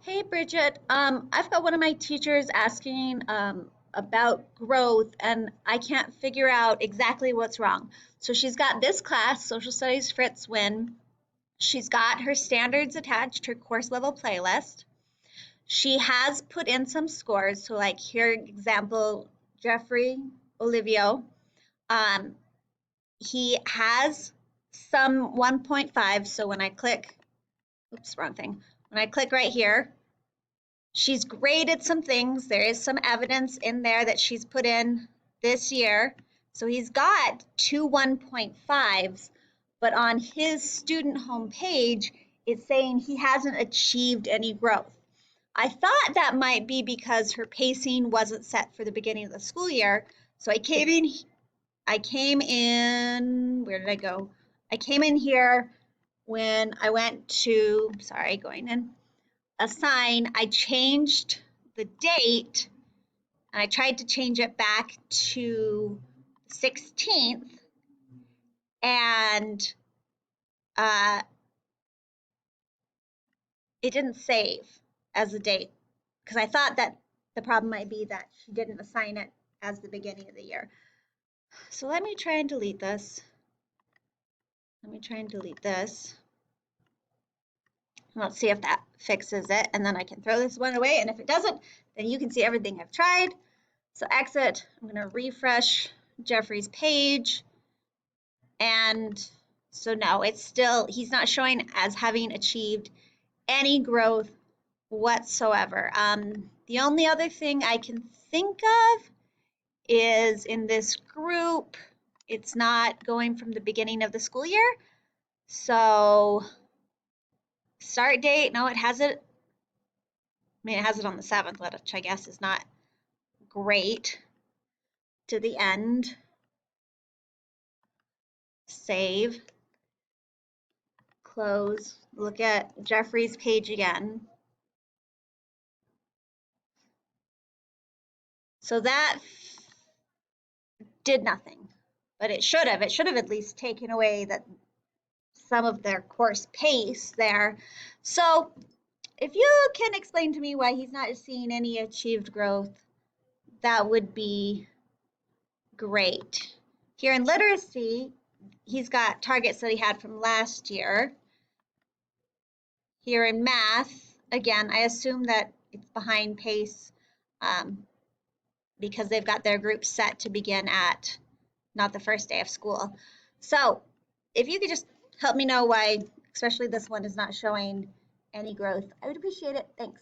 Hey Bridget, I've got one of my teachers asking about growth, and I can't figure out exactly what's wrong. So she's got this class, Social Studies Fritz Win. She's got her standards attached, her course level playlist. She has put in some scores. So, like here, example, Jeffrey Olivio, um, he has some 1.5. So when I click, oops, wrong thing. When I click right here, she's graded some things. There is some evidence in there that she's put in this year. So he's got two 1.5s, but on his student homepage, it's saying he hasn't achieved any growth. I thought that might be because her pacing wasn't set for the beginning of the school year. So I came in, where did I go? I came in here when I went to, sorry, going in assign, I changed the date and I tried to change it back to 16th, and uh, it didn't save as a date because I thought that the problem might be that she didn't assign it as the beginning of the year. So let me try and delete this. Let me try and delete this. Let's see if that fixes it, and then I can throw this one away. And if it doesn't, then you can see everything I've tried. So exit, I'm going to refresh Jeffrey's page. And so no, it's still, he's not showing as having achieved any growth whatsoever. The only other thing I can think of is in this group, it's not going from the beginning of the school year. So start date, no, it has it. I mean, it has it on the 7th, which I guess is not great. To the end, save, close, look at Jeffrey's page again. So that did nothing, but it should have. It should have at least taken away that some of their course pace there. So if you can explain to me why he's not seeing any achieved growth, that would be great. Here in literacy, he's got targets that he had from last year. Here in math, again, I assume that it's behind pace because they've got their group set to begin at not the first day of school. So if you could just help me know why, especially this one is not showing any growth, I would appreciate it. Thanks.